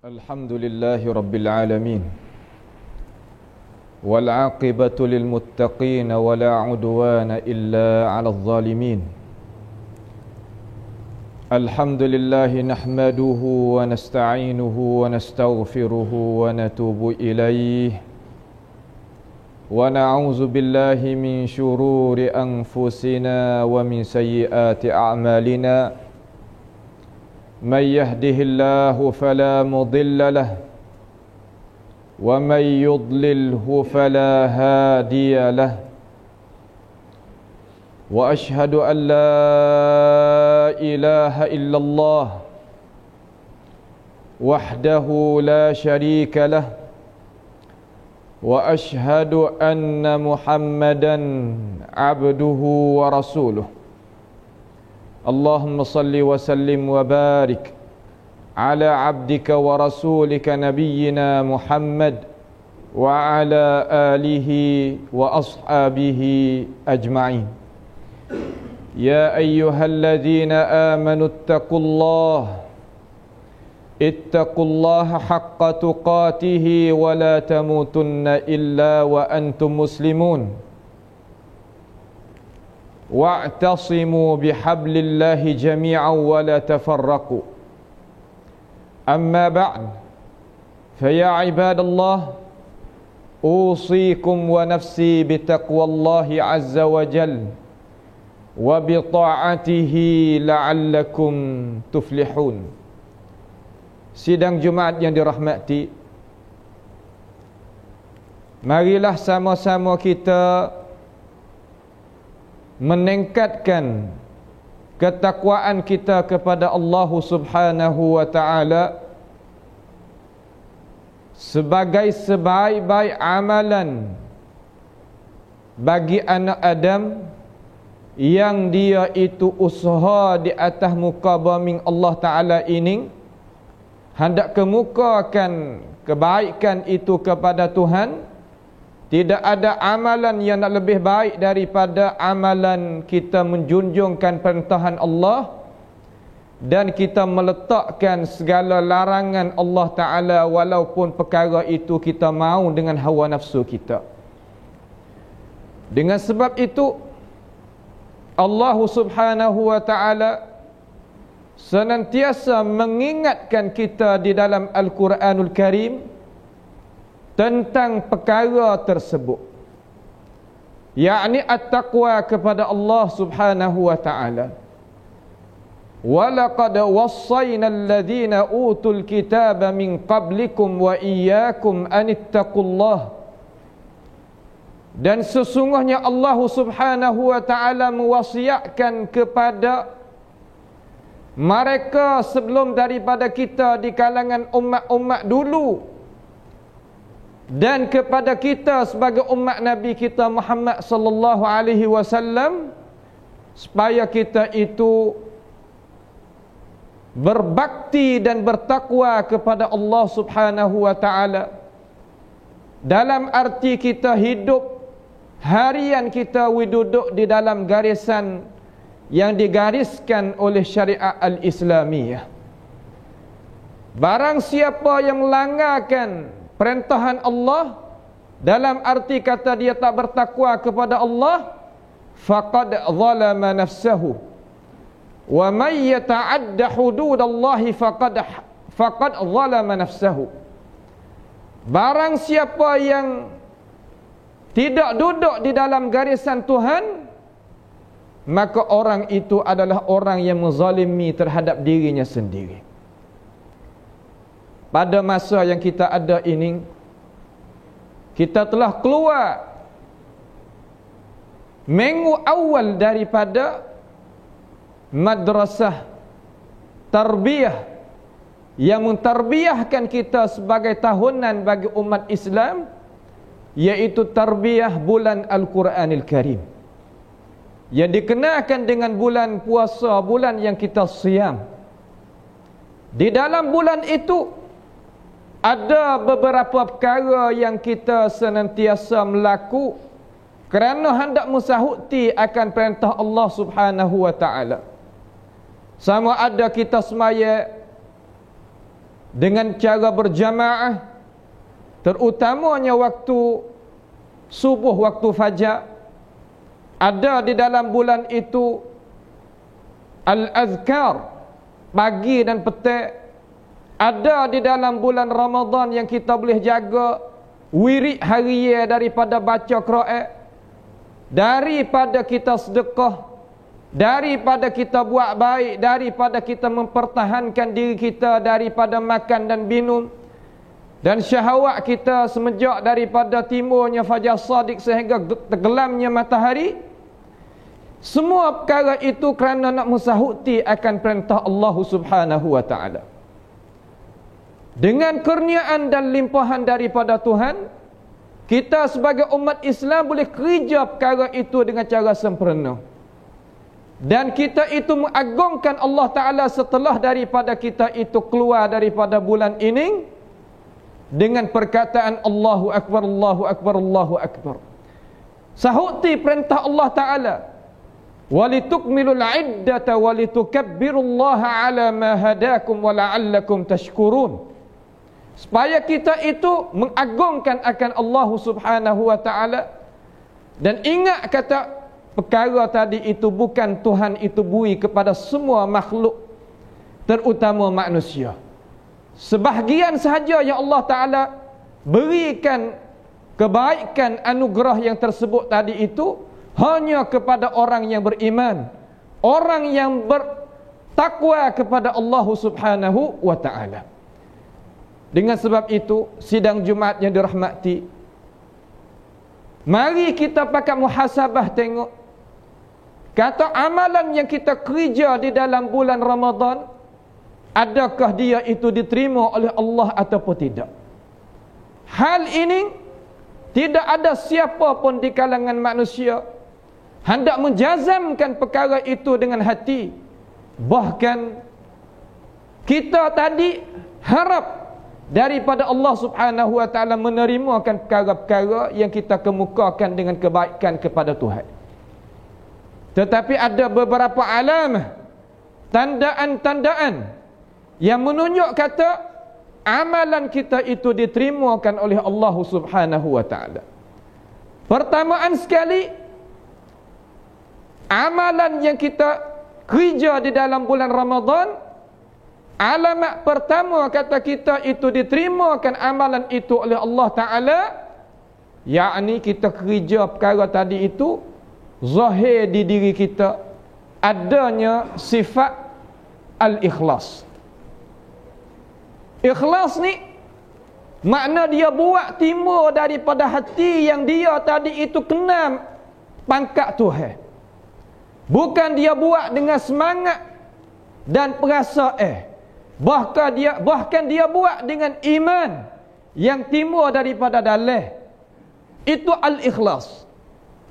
Alhamdulillahi Rabbil Alamin, wal aqibatu lil muttaqin, wa la udwana illa 'alal zalimin. Alhamdulillahi nahmaduhu wa nasta'inuhu wa nastaghfiruhu wa natubu ilayhi, wa na'udzu billahi min shururi anfusina wa min sayyiati a'malina. من يهده الله فلا مضل له ومن يضلله فلا هادي له وأشهد أن لا إله إلا الله وحده لا شريك له وأشهد أن محمدا عبده ورسوله. اللهم صل وسلم وبارك على عبدك ورسولك نبينا محمد وعلى آله وأصحابه أجمعين. يا أيها الذين آمنوا اتقوا الله حق تقاته ولا تموتن إلا وأنتم مسلمون. واعتصموا بحبل الله جميعا ولا تفرقوا. أما بعد، فيا عباد الله، أوصيكم ونفسي بتقوى الله عز وجل وبطاعته لعلكم تفلحون. Sidang Jumaat yang dirahmati, marilah sama-sama kita meningkatkan ketakwaan kita kepada Allah Subhanahu wa ta'ala sebagai sebaik-baik amalan bagi anak Adam yang dia itu usaha di atas muka bumi Allah Ta'ala ini hendak kemukakan kebaikan itu kepada Tuhan. Tidak ada amalan yang lebih baik daripada amalan kita menjunjungkan perintahan Allah dan kita meletakkan segala larangan Allah Ta'ala, walaupun perkara itu kita mahu dengan hawa nafsu kita. Dengan sebab itu, Allah Subhanahu wa Ta'ala senantiasa mengingatkan kita di dalam Al-Quranul Karim tentang perkara tersebut, yakni at-taqwa kepada Allah Subhanahu wa ta'ala. Walaqad wassayna alladhina utul kitaba min qablikum wa iyyakum an ittaqullah. Dan sesungguhnya Allah Subhanahu wa ta'ala mewasiatkan kepada mereka sebelum daripada kita di kalangan umat-umat dulu dan kepada kita sebagai umat Nabi kita Muhammad sallallahu alaihi wasallam, supaya kita itu berbakti dan bertakwa kepada Allah Subhanahu wa taala. Dalam arti kita hidup harian kita duduk di dalam garisan yang digariskan oleh syariat al-Islamiyah. Barang siapa yang melanggarkan perintahan Allah, dalam arti kata dia tak bertakwa kepada Allah, faqad zalama nafsahu, wa may yata'adda hududallahi faqad zalama nafsahu. Barang siapa yang tidak duduk di dalam garisan Tuhan, maka orang itu adalah orang yang menzalimi terhadap dirinya sendiri. Pada masa yang kita ada ini, kita telah keluar minggu awal daripada madrasah tarbiyah yang mentarbiyahkan kita sebagai tahunan bagi umat Islam, iaitu tarbiyah bulan Al-Quranil Karim, yang dikenalkan dengan bulan puasa, bulan yang kita siam. Di dalam bulan itu ada beberapa perkara yang kita senantiasa melaku kerana hendak mensahuti akan perintah Allah Subhanahu wa ta'ala. Sama ada kita semaya dengan cara berjamaah, terutamanya waktu subuh, waktu fajar. Ada di dalam bulan itu al-azkar pagi dan petang. Ada di dalam bulan Ramadan yang kita boleh jaga wirid harian daripada baca Quran, daripada kita sedekah, daripada kita buat baik, daripada kita mempertahankan diri kita daripada makan dan minum, dan syahwat kita semenjak daripada timurnya fajar shadiq sehingga tenggelamnya matahari. Semua perkara itu kerana nak mensahuti akan perintah Allah Subhanahu wa ta'ala. Dengan kurniaan dan limpahan daripada Tuhan, kita sebagai umat Islam boleh kerja perkara itu dengan cara sempurna. Dan kita itu mengagungkan Allah Ta'ala setelah daripada kita itu keluar daripada bulan ini dengan perkataan Allahu Akbar, Allahu Akbar, Allahu Akbar. Sahuti perintah Allah Ta'ala, walitukmilul iddata walitukabbirullaha ala ma hadakum wa la'allakum tashkurun. Supaya kita itu mengagungkan akan Allah Subhanahu wa ta'ala, dan ingat kata perkara tadi itu bukan Tuhan itu beri kepada semua makhluk, terutama manusia. Sebahagian sahaja yang Allah Ta'ala berikan kebaikan anugerah yang tersebut tadi itu hanya kepada orang yang beriman, orang yang bertakwa kepada Allah Subhanahu wa ta'ala. Dengan sebab itu, sidang Jumaat yang dirahmati, mari kita pakai muhasabah tengok, kata amalan yang kita kerja di dalam bulan Ramadan, adakah dia itu diterima oleh Allah ataupun tidak. Hal ini tidak ada siapa pun di kalangan manusia hendak menjazamkan perkara itu dengan hati. Bahkan kita tadi harap daripada Allah Subhanahu wa ta'ala menerimakan perkara-perkara yang kita kemukakan dengan kebaikan kepada Tuhan. Tetapi ada beberapa alamah, tandaan-tandaan yang menunjuk kata amalan kita itu diterimakan oleh Allah Subhanahu wa ta'ala. Pertamaan sekali, amalan yang kita kerja di dalam bulan Ramadan, alamat pertama kata kita itu diterimakan amalan itu oleh Allah Ta'ala, yakni kita kerja perkara tadi itu zahir di diri kita adanya sifat al-ikhlas. Ikhlas ni makna dia buat timbul daripada hati yang dia tadi itu kenal pangkat Tuhan. Bukan dia buat dengan semangat dan perasaan. Bahkan dia buat dengan iman yang timbul daripada dalam. Itu al-ikhlas.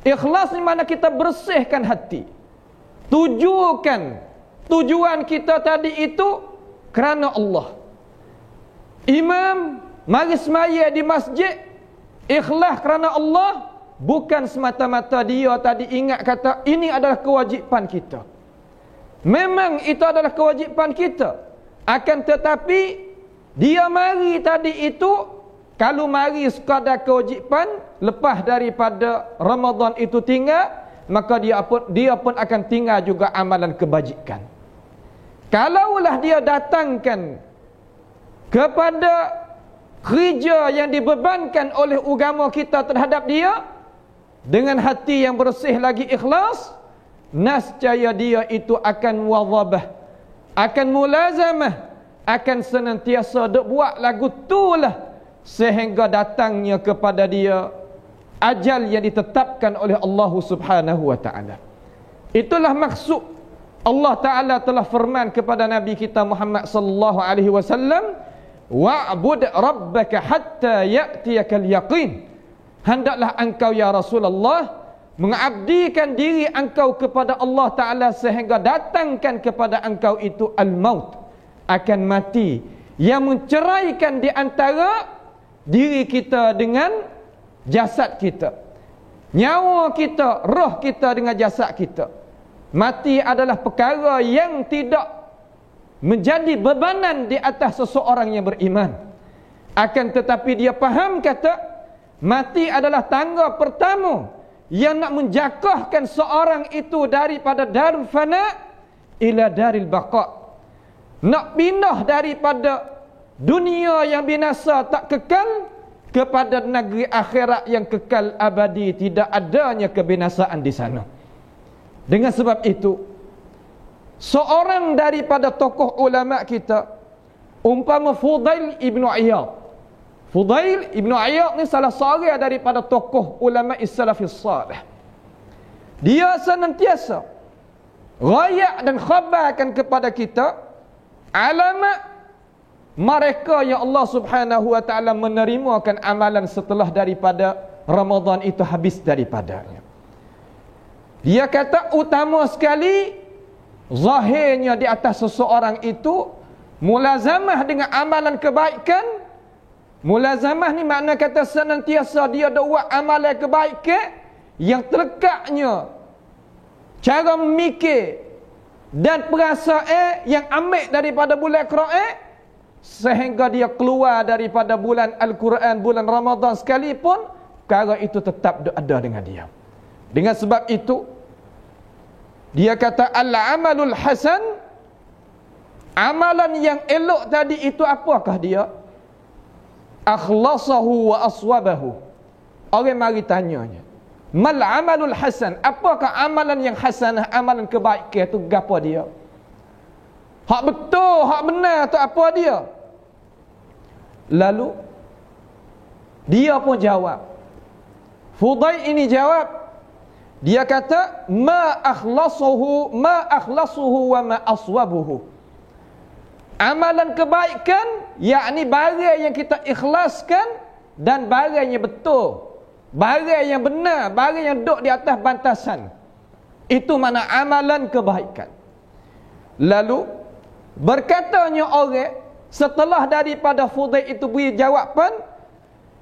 Ikhlas ni mana kita bersihkan hati. Tujuan kita tadi itu kerana Allah. Imam mari semaya di masjid, ikhlas kerana Allah. Bukan semata-mata dia tadi ingat kata ini adalah kewajipan kita. Memang itu adalah kewajipan kita. Akan tetapi dia mari tadi itu, kalau mari sekadar kewajipan, lepas daripada Ramadan itu tinggal, maka dia pun akan tinggal juga amalan kebajikan. Kalaulah dia datangkan kepada kerja yang dibebankan oleh agama kita terhadap dia dengan hati yang bersih lagi ikhlas, nascaya dia itu akan wadhabah, akan mulazamah, akan senantiasa duk buat lagu itulah sehingga datangnya kepada dia ajal yang ditetapkan oleh Allah Subhanahu wa ta'ala. Itulah maksud Allah Ta'ala telah firman kepada Nabi kita Muhammad sallallahu alaihi wasallam, wa'bud rabbaka hatta ya'tiyakal yaqin. Hendaklah engkau ya Rasulullah mengabdikan diri engkau kepada Allah Ta'ala sehingga datangkan kepada engkau itu al-maut, akan mati, yang menceraikan di antara diri kita dengan jasad kita, nyawa kita, roh kita dengan jasad kita. Mati adalah perkara yang tidak menjadi bebanan di atas seseorang yang beriman. Akan tetapi dia faham kata mati adalah tangga pertama yang nak menjakahkan seorang itu daripada darul fana ila daril baqa. Nak pindah daripada dunia yang binasa tak kekal kepada negeri akhirat yang kekal abadi, tidak adanya kebinasaan di sana. Dengan sebab itu, seorang daripada tokoh ulama kita umpama Fudail ibnu Iyad. Fudail ibnu Iyad ni salah seorang daripada tokoh ulama salafis salih. Dia senantiasa rayak dan khabarkan kepada kita alamat mereka yang Allah Subhanahu wa taala menerimakan amalan setelah daripada Ramadan itu habis daripadanya. Dia kata utama sekali zahirnya di atas seseorang itu mulazamah dengan amalan kebaikan. Mulazamah ni makna kata senantiasa dia buat amalan kebaikan yang terlekatnya cara memikir dan perasaan yang ambil daripada bulan Quran sehingga dia keluar daripada bulan Al-Quran, bulan Ramadan sekalipun, perkara itu tetap ada dengan dia. Dengan sebab itu, dia kata al-amalul hasan, amalan yang elok tadi itu apakah dia? Akhlasahu wa aswabahu. Orang mari tanyanya, mal amalul hasan, apakah amalan yang hasanah, amalan kebaikan itu gapo dia? Hak betul, hak benar tu apa dia? Lalu dia pun jawab. Fudail ini jawab. Dia kata ma akhlasuhu wa ma aswabuhu. Amalan kebaikan yakni barang yang kita ikhlaskan dan barang yang betul, barang yang benar, barang yang duduk di atas bantasan. Itu mana amalan kebaikan. Lalu berkatanya orang setelah daripada Fudail itu beri jawapan,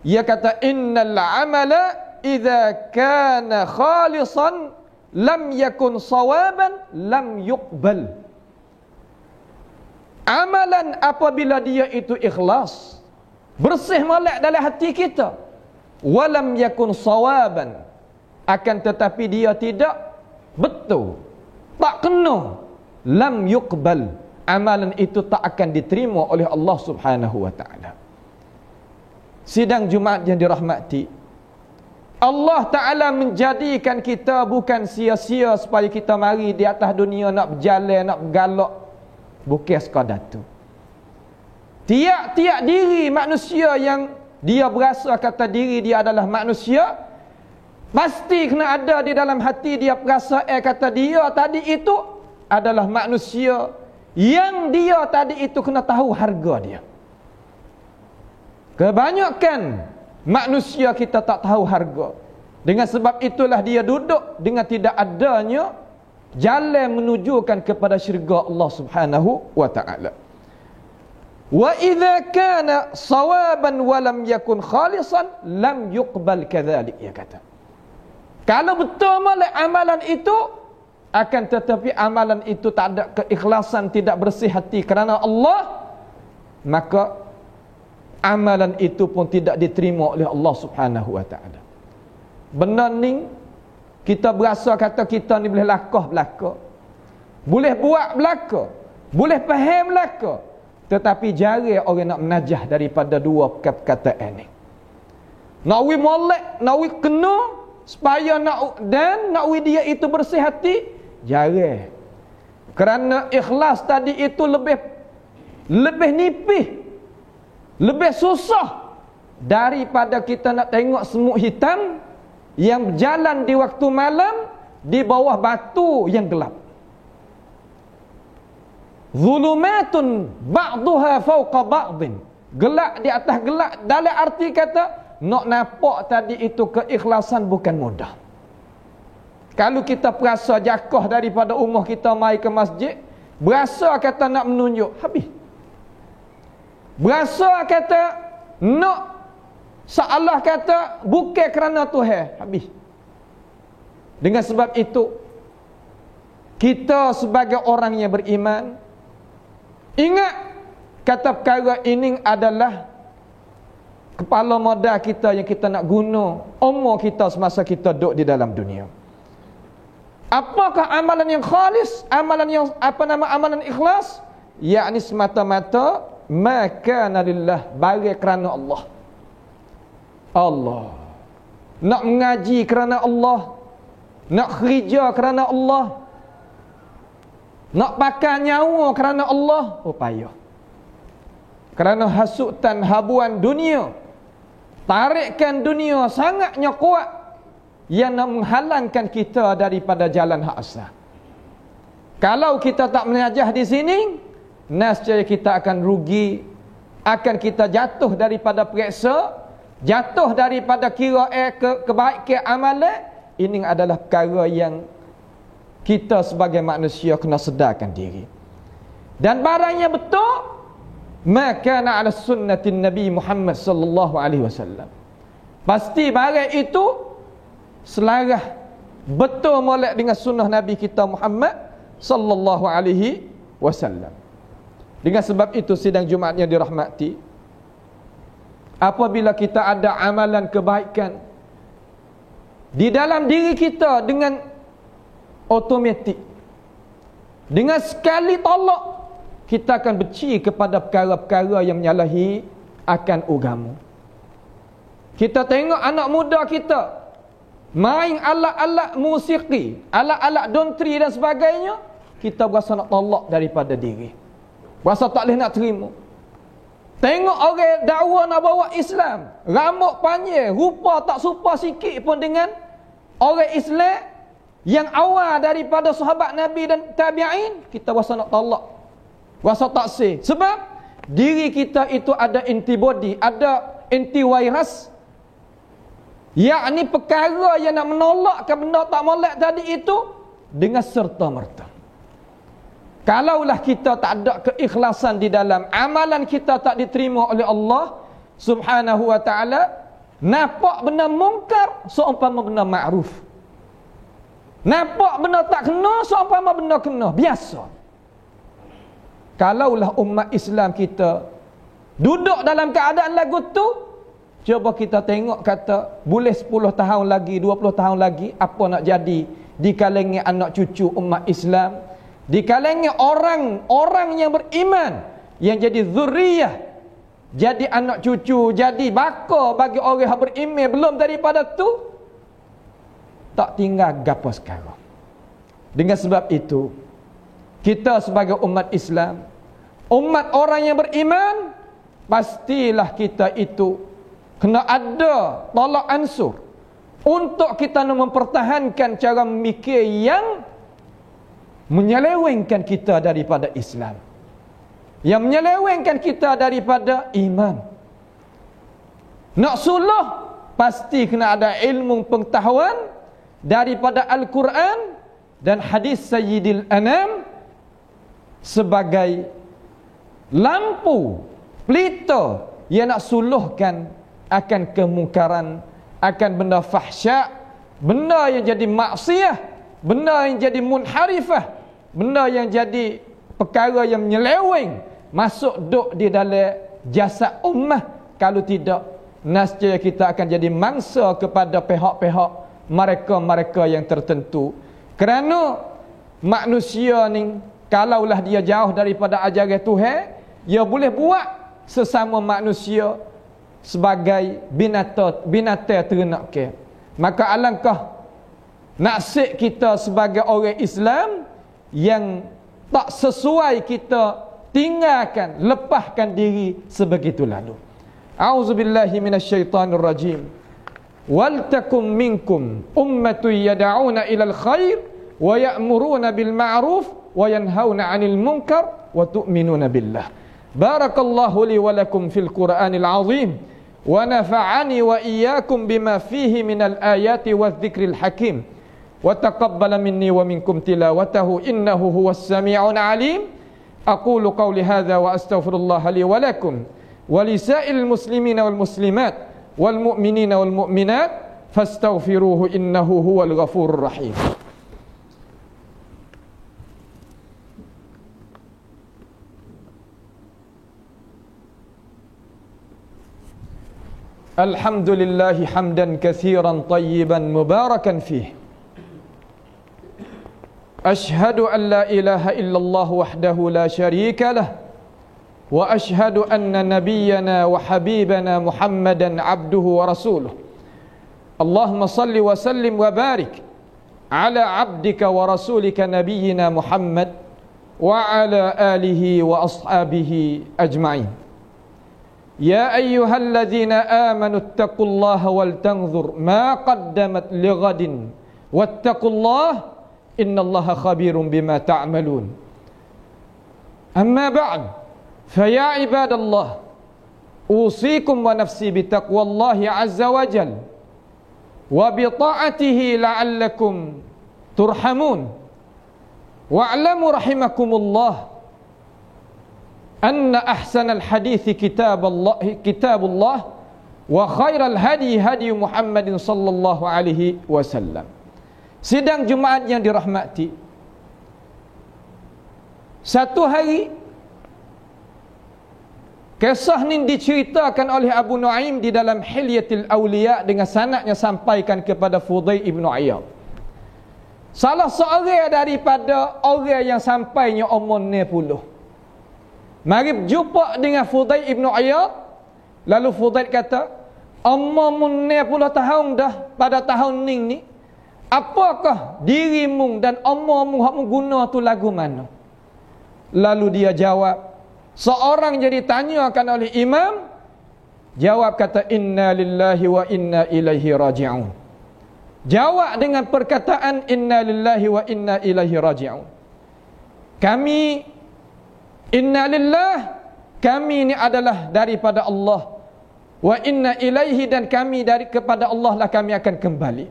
ia kata innal amala idza kana khalisan lam yakun sawaban lam yuqbal. Amalan apabila dia itu ikhlas, bersih molek dalam hati kita, walam yakun sawaban, akan tetapi dia tidak betul, tak kena, lam yuqbal, amalan itu tak akan diterima oleh Allah Subhanahu wa taala. Sidang Jumaat yang dirahmati, Allah Ta'ala menjadikan kita bukan sia-sia supaya kita mari di atas dunia nak berjalan, nak bergalak. Bukan sekadar tu. Tiap-tiap diri manusia yang dia berasa kata diri dia adalah manusia, pasti kena ada di dalam hati dia perasaan kata dia tadi itu adalah manusia, yang dia tadi itu kena tahu harga dia. Kebanyakan manusia kita tak tahu harga. Dengan sebab itulah dia duduk dengan tidak adanya jalan menujukan kepada syurga Allah Subhanahu wa taala. Wa idza kana sawaban wa lam yakun khalisan lam yuqbal kadzalik, dia kata. Kalau betul molek amalan itu, akan tetapi amalan itu tak ada keikhlasan, tidak bersih hati kerana Allah, maka amalan itu pun tidak diterima oleh Allah Subhanahu wa taala. Benar ni kita berasa kata kita ni boleh lakah belaka, boleh buat belaka, boleh faham belaka, tetapi jarang orang nak menajah daripada dua perkataan ni. Nak wi molek, nak wi kena supaya nak dan nak wi dia itu bersih hati, jarang. Kerana ikhlas tadi itu lebih nipis, lebih susah daripada kita nak tengok semut hitam yang berjalan di waktu malam di bawah batu yang gelap. Zulumatun ba'duha fawqa ba'din, gelap di atas gelap. Dalam arti kata nak nampak tadi itu keikhlasan bukan mudah. Kalau kita perasa jakah daripada rumah kita mai ke masjid, berasa kata nak menunjuk, habis. Berasa kata nak seolah kata bukan kerana Tuhan, habis. Dengan sebab itu, kita sebagai orang yang beriman, Ingat, kata perkara ini adalah kepala modal kita yang kita nak guna umur kita semasa kita duduk di dalam dunia. Apakah amalan yang khalis, amalan yang amalan ikhlas? Yakni semata-mata ma kana lillah, bagi kerana Allah. Allah. Nak mengaji kerana Allah, nak kerja kerana Allah, nak pakai nyawa kerana Allah, payah. Kerana hasutan habuan dunia, tarikan dunia sangatnya kuat yang nak menghalangkan kita daripada jalan hak asal. Kalau kita tak menajah di sini, nescaya kita akan rugi, akan kita jatuh daripada periksa, jatuh daripada kira kebaikan amalan. Ini adalah perkara yang kita sebagai manusia kena sedarkan diri. Dan barangnya betul, maka na ala sunnatin Nabi Muhammad sallallahu alaihi wasallam. Pasti barang itu selarah betul molek dengan sunnah Nabi kita Muhammad sallallahu alaihi wasallam. Dengan sebab itu sidang Jumaat yang dirahmati, apabila kita ada amalan kebaikan di dalam diri kita, dengan automatik, dengan sekali tolak, kita akan benci kepada perkara-perkara yang menyalahi akan agama. Kita tengok anak muda kita main alat-alat musiki, alat-alat dontri dan sebagainya, kita berasa nak tolak daripada diri, berasa tak boleh nak terima. Tengok orang dakwa nak bawa Islam, rambut panjang, rupa tak serupa sikit pun dengan orang Islam yang awal daripada sahabat Nabi dan tabi'in, kita berasa nak tolak, berasa tak sah. Sebab diri kita itu ada antibody, ada antivirus, yakni perkara yang nak menolakkan benda tak molek tadi itu dengan serta-merta. Kalaulah kita tak ada keikhlasan di dalam amalan, kita tak diterima oleh Allah Subhanahu wa ta'ala. Nampak benda mungkar seumpama benda ma'ruf, nampak benda tak kena seumpama benda kena, biasa. Kalaulah umat Islam kita duduk dalam keadaan lagu tu, cuba kita tengok, kata boleh 10 tahun lagi, 20 tahun lagi, apa nak jadi di kalangan anak cucu umat Islam, di kalangan orang-orang yang beriman, yang jadi zuriyah, jadi anak cucu, jadi baka bagi orang yang beriman belum daripada tu, tak tinggal gapo sekarang. Dengan sebab itu, kita sebagai umat Islam, umat orang yang beriman, pastilah kita itu kena ada tolak ansur untuk kita mempertahankan cara memikir yang menyelewengkan kita daripada Islam, yang menyelewengkan kita daripada iman. Nak suluh, pasti kena ada ilmu pengetahuan daripada Al-Quran dan hadis Sayyidil Anam sebagai lampu pelita yang nak suluhkan akan kemungkaran, akan benda fahsya, benda yang jadi maksiat, benda yang jadi munharifah, benda yang jadi perkara yang menyeleweng, masuk duk di dalam jasad ummah. Kalau tidak, nescaya kita akan jadi mangsa kepada pihak-pihak mereka-mereka yang tertentu. Kerana manusia ni, kalaulah dia jauh daripada ajaran Tuhan, dia boleh buat sesama manusia sebagai binatang ternak ke. Maka alangkah nasib kita sebagai orang Islam yang tak sesuai kita tinggalkan, lepaskan diri sebegitu lalu. A'udzubillahi minasyaitanir rajim. Wal takum minkum ummatun yad'una ilal khair wa ya'muruna bil ma'ruf wa yanhauna 'anil munkar wa tu'minuna billah. Barakallahu li wa lakum fil Qur'anil 'azim wa nafa'ani wa iyyakum bima fihi minal ayati wadh-dhikril hakim wa taqabbala minni wa minkum tilawatahu innahu huwas sami'un 'alim. Aqulu qawli hadza wa astaghfirullah li wa lakum wa lisa'il muslimina wal muslimat wal mu'minina wal mu'minat fastaghfiruhu innahu huwal ghafurur rahim. Alhamdulillah hamdan katsiran tayyiban mubarakan fih. Ashhadu an la ilaha illallah wahdahu la syarika lah. Wa ashhadu anna nabiyyana wa habibana Muhammadan abduhu wa rasuluh. Allahumma salli wa sallim wa barik ala abdika wa rasulika nabiyyina Muhammad wa ala alihi wa ashabihi ajma'in. Ya ayyuhalladzina amanu ittaqullaha wal tanzur ma qaddamat lighadin wattaqullaha innallaha khabirum bima ta'malun. Amma ba'd, fa ya ibadallah, usikum wa nafsi bitaqwallahi azza wa jalla wa bi ta'atihi la'allakum turhamun. Wa'lamu rahimakumullah anna ahsanal hadithi kitabullah wa khairal hadi hadi Muhammadin sallallahu alaihi wasallam. Sidang Jumaat yang dirahmati, satu hari kisah ni diceritakan oleh Abu Nuaim di dalam Hilyatul Awliya dengan sanadnya sampaikan kepada Fudail ibn Iyad. Salah seorang daripada orang yang sampainya umur 60 mari berjumpa dengan Fudail ibn Iyad. Lalu Fudail kata, umur 60 tahun dah pada tahun ni, apakah dirimu dan umurmu hak mengguna tu lagu mana? Lalu dia jawab, seorang jadi tanyakan oleh imam, jawab kata, inna lillahi wa inna ilaihi raji'un. Jawab dengan perkataan inna lillahi wa inna ilaihi raji'un. Kami, inna lillah, kami ni adalah daripada Allah, wa inna ilaihi, dan kami dari kepada Allah lah kami akan kembali.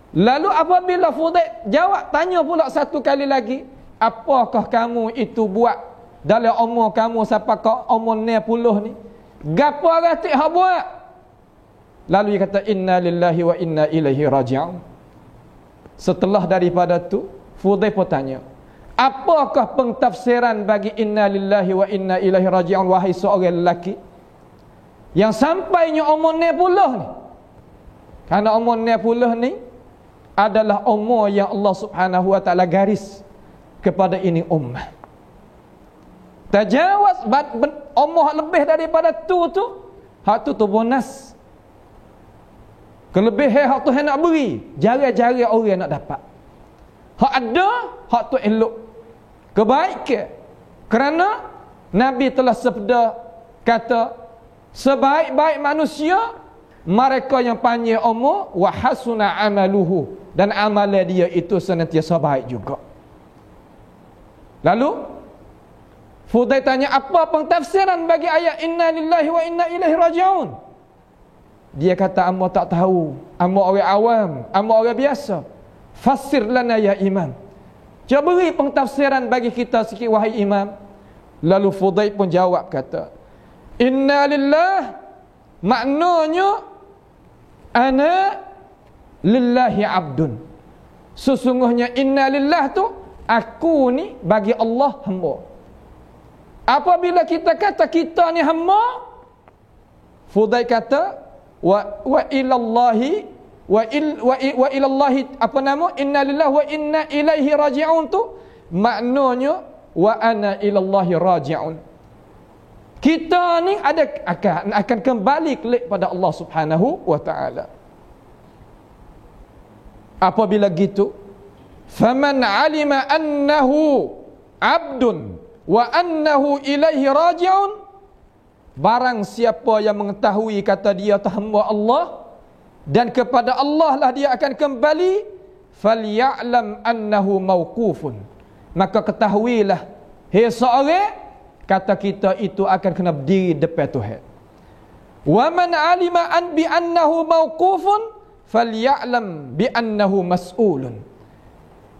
Lalu apabila Fudail jawab, tanya pula satu kali lagi, apakah kamu itu buat dalam umur kamu sampai ke umur 60 ni? Gapo ratik hak buat? Lalu dia kata, inna lillahi wa inna ilaihi raji'un. Setelah daripada tu, Fudail pun tanya, apakah pentafsiran bagi inna lillahi wa inna ilaihi raji'un, wahai seorang lelaki yang sampainya umur 60 ni? Karena umur 60 ni adalah umur yang Allah Subhanahu wa taala garis kepada ini ummah. Tajawaz umur lebih daripada tu hak tu bonus. Kelebihan hak tu nak beri, jarang-jarang orang nak dapat. Hak ada, hak tu elok, kebaikan. Kerana Nabi telah sabda kata, sebaik-baik manusia mereka yang panjang umur wa hasuna amaluhu, dan amalan dia itu senantiasa baik juga. Lalu Fudail tanya, apa pentafsiran bagi ayat inna lillahi wa inna ilaihi raji'un? Dia kata, amba tak tahu, amba orang awam, amba orang biasa. Fasir lana ya imam, cuba beri pentafsiran bagi kita sikit wahai imam. Lalu Fudail pun jawab kata, inna lillah maknanya ana lillahi abdun. Sesungguhnya inna lillah tu, aku ni bagi Allah hamba. Apabila kita kata kita ni hamba, Fudail kata wa ilallahi wa ilallahi apa nama inna lillahi wa inna ilaihi raji'un tu maknanya wa ana ilallahi raji'un. Kita ni akan kembali kepada Allah Subhanahu wa taala. Apabila gitu, faman alima annahu abdun wa annahu ilaihi raji'un, barang siapa yang mengetahui kata dia hamba Allah dan kepada Allah lah dia akan kembali, falyalam annahu mauqufun, maka ketahuilah, hei seorang, kata kita itu akan kena berdiri depan Tuhan. Wa man alima an bi annahu mauqufun falyalam bi annahu mas'ulun,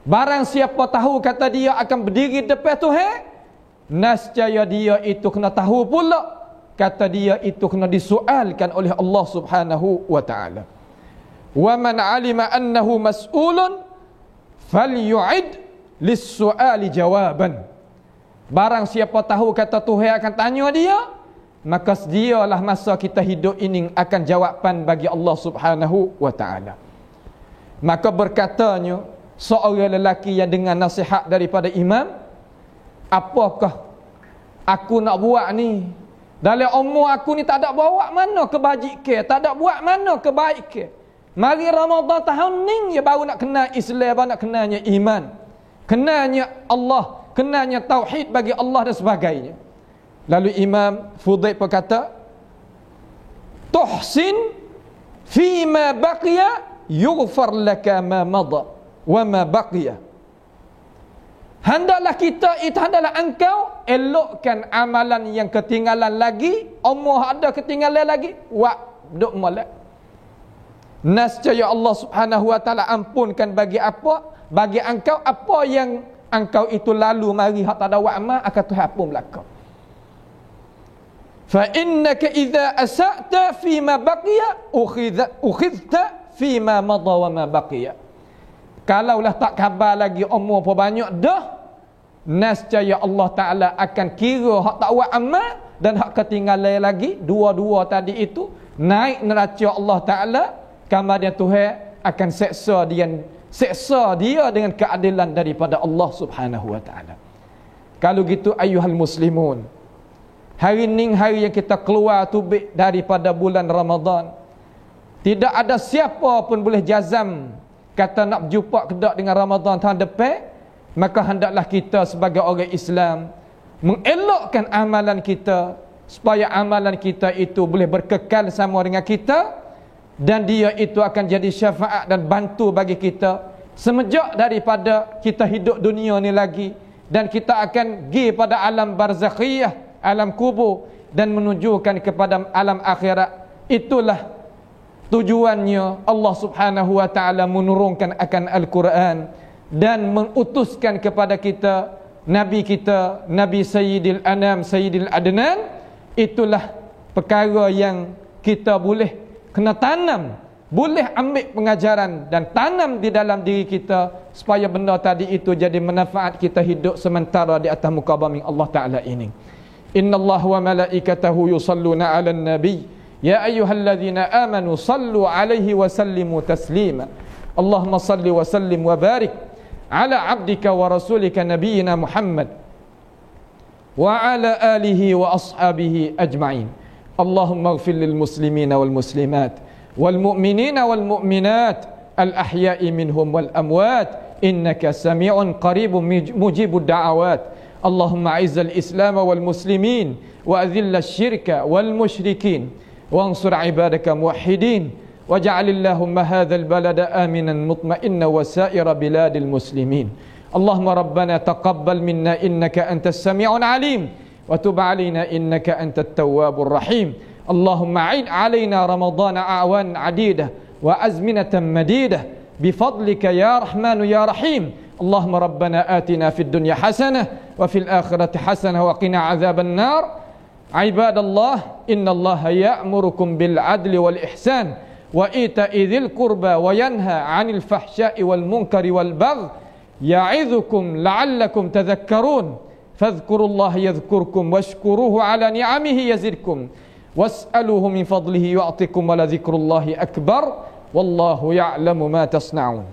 barang siapa tahu kata dia akan berdiri depan Tuhan, nescaya dia itu kena tahu pula kata dia itu kena disoalkan oleh Allah Subhanahu wa taala. Wa man alima annahu mas'ulun falyu'id lis-su'ali jawaban, barang siapa tahu kata Tuhan akan tanya dia, maka sedialah masa kita hidup ini akan jawapan bagi Allah Subhanahu wa ta'ala. Maka berkatanya seorang lelaki yang dengar nasihat daripada imam, apakah aku nak buat ni? Dalam umur aku ni tak ada bawa mana kebajikan, tak ada buat mana kebaikan. Mari Ramadan tahun ni ya baru nak kenal Islam, baru nak kenalnya iman, kenalnya Allah, kenalnya tauhid bagi Allah dan sebagainya. Lalu Imam Fudail berkata, tuhsin fima baqiya yughfar laka ma mada wa ma baqiya. Hendaklah kita, itu hendaklah engkau elokkan amalan yang ketinggalan lagi, umur ada ketinggalan lagi, duk molek. Nescaya Allah Subhanahu wa taala ampunkan bagi apa? Bagi engkau apa yang engkau itu lalu mari hak tak ada amal akan Tuhan ampun belaka. Fa innaka idza asa'ta fi ma baqiya ukhidta fi ma madha wa ma baqiya. Kalaulah tak khabar lagi umur apa banyak dah, nescaya Allah Taala akan kira hak tak buat amal dan hak ketinggalan lagi, dua-dua tadi itu naik neraca Allah Taala. Kemudian Tuhan akan seksa dia dengan keadilan daripada Allah Subhanahu wa taala. Kalau gitu ayuhal muslimun, hari ni hari yang kita keluar tubik daripada bulan Ramadan, tidak ada siapa pun boleh jazam kata nak berjumpa kedak dengan Ramadan tahun depan. Maka hendaklah kita sebagai orang Islam mengelokkan amalan kita supaya amalan kita itu boleh berkekal sama dengan kita, dan dia itu akan jadi syafaat dan bantu bagi kita semenjak daripada kita hidup dunia ni lagi, dan kita akan pergi pada alam barzakhiyah, alam kubur, dan menunjukkan kepada alam akhirat. Itulah tujuannya Allah Subhanahu wa taala menurunkan akan Al-Quran dan mengutuskan kepada kita Nabi Sayyidil Anam, Sayyidil Adnan. Itulah perkara yang kita boleh kena tanam, boleh ambil pengajaran dan tanam di dalam diri kita supaya benda tadi itu jadi manfaat kita hidup sementara di atas muka bumi Allah Ta'ala ini. Innallaha wa malaikatahu yusalluna 'alan nabi ya ayyuhalladzina amanu sallu 'alaihi wa sallimu taslima. Allahumma salli wa sallim wa barik ala 'abdika wa rasulika nabiyyina Muhammad wa ala alihi wa ashabihi ajma'in. Allahumma ighfir lil muslimina wal muslimat wal mu'minina wal mu'minat al ahya'i minhum wal amwat innaka sami'un qaribun mujibud da'awat. Allahumma a'izzal islam wal muslimin wa adhillash syirka wal musyrikin wansur ibadaka muwahhidin waj'alillahumma hadzal balada aminan mutma'inna wa sa'ira biladil muslimin. Allahumma rabbana taqabbal minna innaka antas sami'un alim وتب علينا إنك أنت التواب الرحيم. اللهم أعد علينا رمضان أعوان عديدة وأزمنة مديدة بفضلك يا رحمن يا رحيم. اللهم ربنا آتنا في الدنيا حسنة وفي الآخرة حسنة وقنا عذاب النار. عباد الله إن الله يأمركم بالعدل والإحسان وإيتاء ذي القربى وينهى عن الفحشاء والمنكر والبغي يعظكم لعلكم تذكرون. فاذكروا الله يذكركم واشكروه على نعمه يزدكم واسألوه من فضله يعطكم ولذكر الله أكبر والله يعلم ما تصنعون.